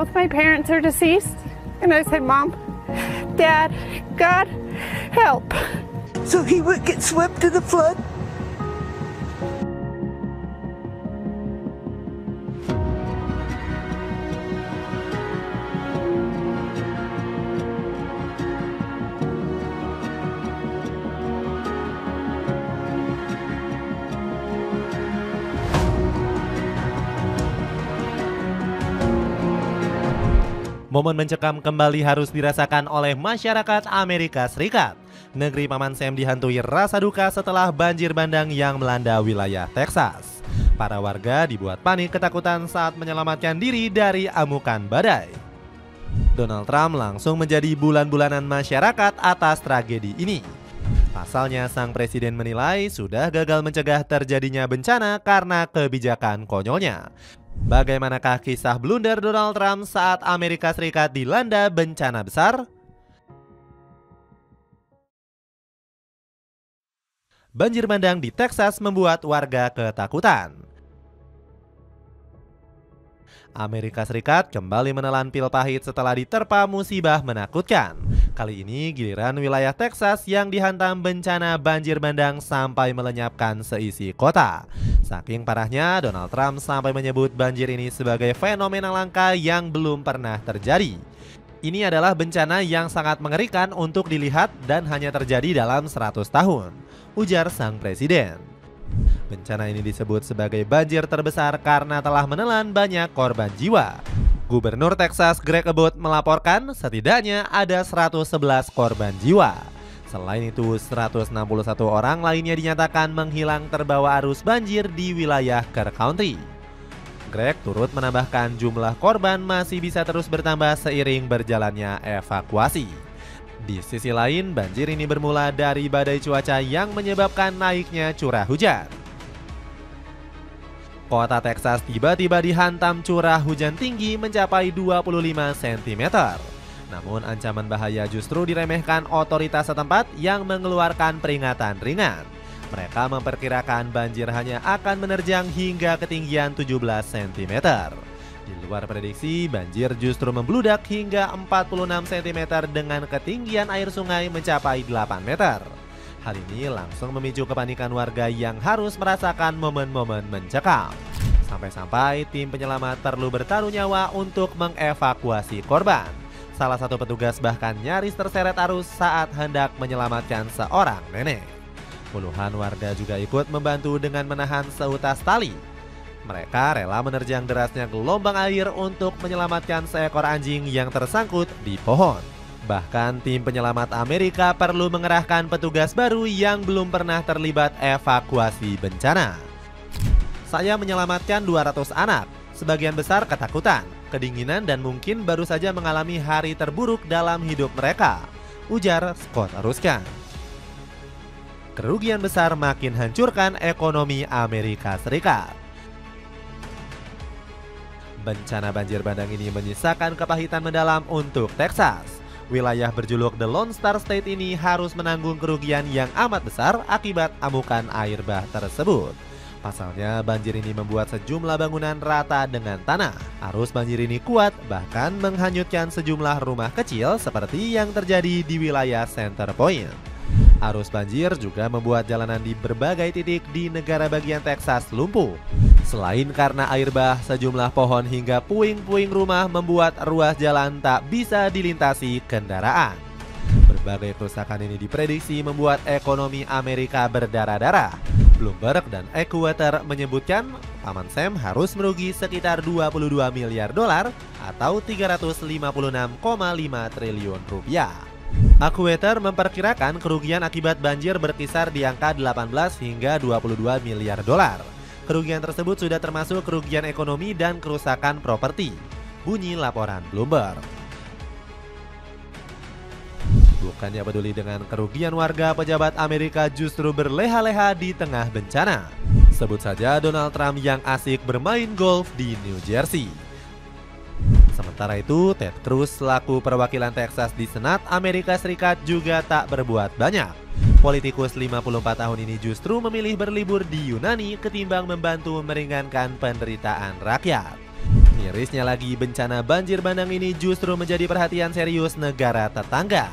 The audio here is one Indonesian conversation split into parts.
both my parents are deceased. And I said, Mom, Dad, God, help. So he would get swept in the flood? Momen mencekam kembali harus dirasakan oleh masyarakat Amerika Serikat. Negeri Paman Sam dihantui rasa duka setelah banjir bandang yang melanda wilayah Texas. Para warga dibuat panik ketakutan saat menyelamatkan diri dari amukan badai. Donald Trump langsung menjadi bulan-bulanan masyarakat atas tragedi ini. Pasalnya, sang presiden menilai sudah gagal mencegah terjadinya bencana karena kebijakan konyolnya. Bagaimanakah kisah blunder Donald Trump saat Amerika Serikat dilanda bencana besar? Banjir bandang di Texas membuat warga ketakutan. Amerika Serikat kembali menelan pil pahit setelah diterpa musibah menakutkan. Kali ini giliran wilayah Texas yang dihantam bencana banjir bandang sampai melenyapkan seisi kota. Saking parahnya, Donald Trump sampai menyebut banjir ini sebagai fenomena langka yang belum pernah terjadi. Ini adalah bencana yang sangat mengerikan untuk dilihat dan hanya terjadi dalam 100 tahun, ujar sang presiden. Bencana ini disebut sebagai banjir terbesar karena telah menelan banyak korban jiwa. Gubernur Texas Greg Abbott melaporkan setidaknya ada 111 korban jiwa. Selain itu, 161 orang lainnya dinyatakan menghilang terbawa arus banjir di wilayah Kerr County. Greg turut menambahkan jumlah korban masih bisa terus bertambah seiring berjalannya evakuasi. Di sisi lain, banjir ini bermula dari badai cuaca yang menyebabkan naiknya curah hujan. Kota Texas tiba-tiba dihantam curah hujan tinggi mencapai 25 cm. Namun ancaman bahaya justru diremehkan otoritas setempat yang mengeluarkan peringatan ringan. Mereka memperkirakan banjir hanya akan menerjang hingga ketinggian 17 cm. Di luar prediksi, banjir justru membludak hingga 46 cm dengan ketinggian air sungai mencapai 8 meter. Hal ini langsung memicu kepanikan warga yang harus merasakan momen-momen mencekam. Sampai-sampai tim penyelamat perlu bertaruh nyawa untuk mengevakuasi korban. Salah satu petugas bahkan nyaris terseret arus saat hendak menyelamatkan seorang nenek. Puluhan warga juga ikut membantu dengan menahan seutas tali. Mereka rela menerjang derasnya gelombang air untuk menyelamatkan seekor anjing yang tersangkut di pohon. Bahkan tim penyelamat Amerika perlu mengerahkan petugas baru yang belum pernah terlibat evakuasi bencana. Saya menyelamatkan 200 anak, sebagian besar ketakutan, kedinginan dan mungkin baru saja mengalami hari terburuk dalam hidup mereka, ujar Scott Ruskan. Kerugian besar makin hancurkan ekonomi Amerika Serikat. Bencana banjir bandang ini menyisakan kepahitan mendalam untuk Texas. Wilayah berjuluk The Lone Star State ini harus menanggung kerugian yang amat besar akibat amukan air bah tersebut. Pasalnya, banjir ini membuat sejumlah bangunan rata dengan tanah. Arus banjir ini kuat, bahkan menghanyutkan sejumlah rumah kecil seperti yang terjadi di wilayah Center Point. Arus banjir juga membuat jalanan di berbagai titik di negara bagian Texas lumpuh. Selain karena air bah, sejumlah pohon hingga puing-puing rumah membuat ruas jalan tak bisa dilintasi kendaraan. Berbagai kerusakan ini diprediksi membuat ekonomi Amerika berdarah-darah. Bloomberg dan Equator menyebutkan Paman Sam harus merugi sekitar 22 miliar dolar atau 356,5 triliun rupiah. Equator memperkirakan kerugian akibat banjir berkisar di angka 18 hingga 22 miliar dolar. Kerugian tersebut sudah termasuk kerugian ekonomi dan kerusakan properti, bunyi laporan Bloomberg. Bukannya peduli dengan kerugian warga, pejabat Amerika justru berleha-leha di tengah bencana. Sebut saja Donald Trump yang asik bermain golf di New Jersey. Sementara itu, Ted Cruz selaku perwakilan Texas di Senat Amerika Serikat juga tak berbuat banyak. Politikus 54 tahun ini justru memilih berlibur di Yunani ketimbang membantu meringankan penderitaan rakyat. Mirisnya lagi, bencana banjir bandang ini justru menjadi perhatian serius negara tetangga.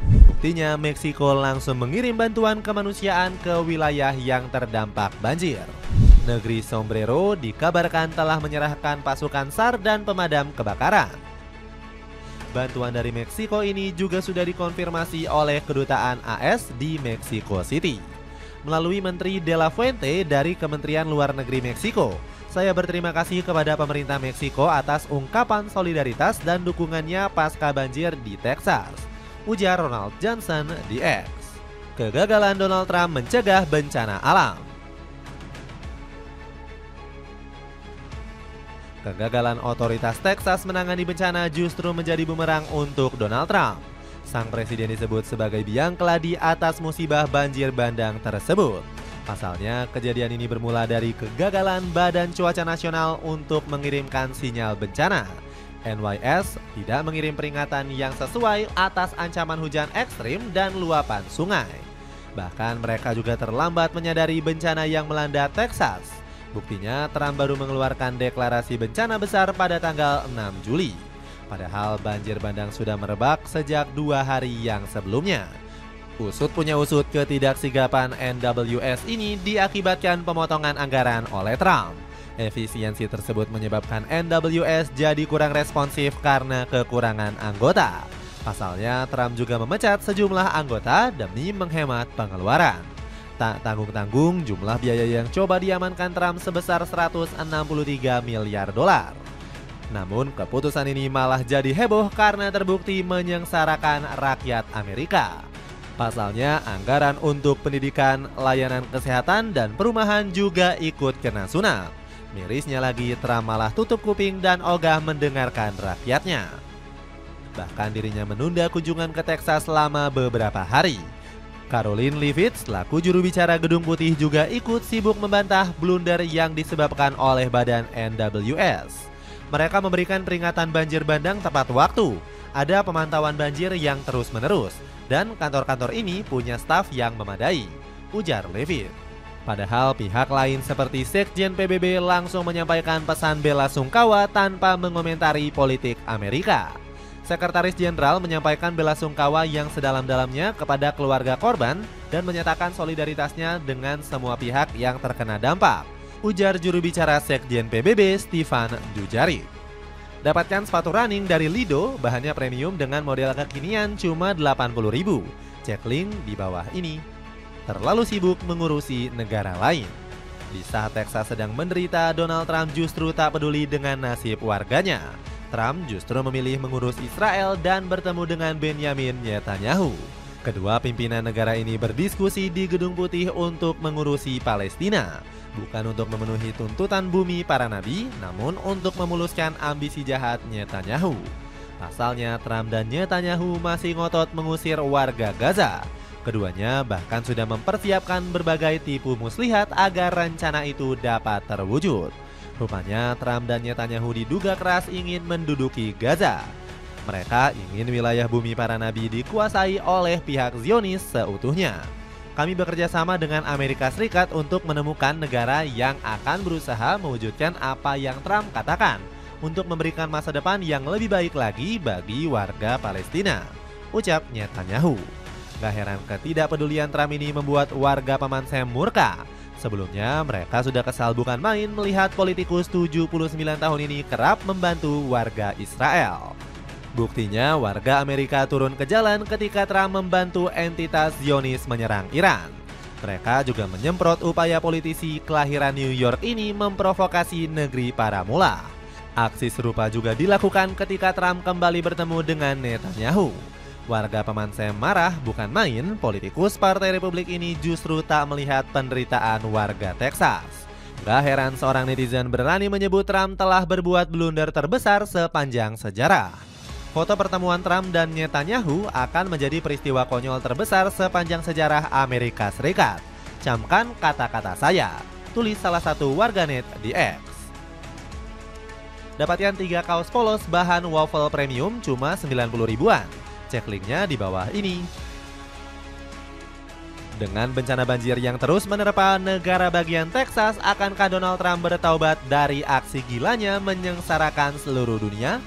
Buktinya, Meksiko langsung mengirim bantuan kemanusiaan ke wilayah yang terdampak banjir. Negeri Sombrero dikabarkan telah menyerahkan pasukan SAR dan pemadam kebakaran. Bantuan dari Meksiko ini juga sudah dikonfirmasi oleh kedutaan AS di Mexico City. Melalui Menteri De La Fuente dari Kementerian Luar Negeri Meksiko, saya berterima kasih kepada pemerintah Meksiko atas ungkapan solidaritas dan dukungannya pasca banjir di Texas, ujar Ronald Johnson di X. Kegagalan Donald Trump mencegah bencana alam. Kegagalan otoritas Texas menangani bencana justru menjadi bumerang untuk Donald Trump. Sang presiden disebut sebagai biang keladi atas musibah banjir bandang tersebut. Pasalnya, kejadian ini bermula dari kegagalan Badan Cuaca Nasional untuk mengirimkan sinyal bencana. NYS tidak mengirim peringatan yang sesuai atas ancaman hujan ekstrim dan luapan sungai. Bahkan mereka juga terlambat menyadari bencana yang melanda Texas. Buktinya, Trump baru mengeluarkan deklarasi bencana besar pada tanggal 6 Juli. Padahal banjir bandang sudah merebak sejak 2 hari yang sebelumnya. Usut punya usut, ketidaksigapan NWS ini diakibatkan pemotongan anggaran oleh Trump. Efisiensi tersebut menyebabkan NWS jadi kurang responsif karena kekurangan anggota. Pasalnya, Trump juga memecat sejumlah anggota demi menghemat pengeluaran. Tak tanggung-tanggung jumlah biaya yang coba diamankan Trump sebesar 163 miliar dolar. Namun keputusan ini malah jadi heboh karena terbukti menyengsarakan rakyat Amerika. Pasalnya, anggaran untuk pendidikan, layanan kesehatan, dan perumahan juga ikut kena sunat. Mirisnya lagi, Trump malah tutup kuping dan ogah mendengarkan rakyatnya. Bahkan dirinya menunda kunjungan ke Texas selama beberapa hari. Caroline Leavitt selaku juru bicara Gedung Putih juga ikut sibuk membantah blunder yang disebabkan oleh badan NWS. Mereka memberikan peringatan banjir bandang tepat waktu. Ada pemantauan banjir yang terus-menerus, dan kantor-kantor ini punya staf yang memadai, ujar Leavitt. Padahal pihak lain seperti Sekjen PBB langsung menyampaikan pesan bela sungkawa tanpa mengomentari politik Amerika. Sekretaris Jenderal menyampaikan bela sungkawa yang sedalam-dalamnya kepada keluarga korban dan menyatakan solidaritasnya dengan semua pihak yang terkena dampak, ujar juru bicara Sekjen PBB Stefan Dujarric. Dapatkan sepatu running dari Lido, bahannya premium dengan model kekinian cuma 80.000. Cek link di bawah ini. Terlalu sibuk mengurusi negara lain. Di saat Texas sedang menderita, Donald Trump justru tak peduli dengan nasib warganya. Trump justru memilih mengurus Israel dan bertemu dengan Benyamin Netanyahu. Kedua pimpinan negara ini berdiskusi di Gedung Putih untuk mengurusi Palestina. Bukan untuk memenuhi tuntutan bumi para nabi, namun untuk memuluskan ambisi jahat Netanyahu. Pasalnya, Trump dan Netanyahu masih ngotot mengusir warga Gaza. Keduanya bahkan sudah mempersiapkan berbagai tipu muslihat agar rencana itu dapat terwujud. Rupanya Trump dan Netanyahu diduga keras ingin menduduki Gaza. Mereka ingin wilayah bumi para nabi dikuasai oleh pihak Zionis seutuhnya. Kami bekerja sama dengan Amerika Serikat untuk menemukan negara yang akan berusaha mewujudkan apa yang Trump katakan untuk memberikan masa depan yang lebih baik lagi bagi warga Palestina, ucap Netanyahu. Gak heran ketidakpedulian Trump ini membuat warga Paman Sam murka. Sebelumnya mereka sudah kesal bukan main melihat politikus 79 tahun ini kerap membantu warga Israel. Buktinya warga Amerika turun ke jalan ketika Trump membantu entitas Zionis menyerang Iran. Mereka juga menyemprot upaya politisi kelahiran New York ini memprovokasi negeri para mula. Aksi serupa juga dilakukan ketika Trump kembali bertemu dengan Netanyahu. Warga Paman Sam marah bukan main, politikus Partai Republik ini justru tak melihat penderitaan warga Texas. Gak heran seorang netizen berani menyebut Trump telah berbuat blunder terbesar sepanjang sejarah. Foto pertemuan Trump dan Netanyahu akan menjadi peristiwa konyol terbesar sepanjang sejarah Amerika Serikat. Camkan kata-kata saya, tulis salah satu warganet di X. Dapatkan 3 kaos polos bahan waffle premium cuma 90 ribuan. Cek linknya di bawah ini. Dengan bencana banjir yang terus menerpa negara bagian Texas, akankah Donald Trump bertaubat dari aksi gilanya menyengsarakan seluruh dunia?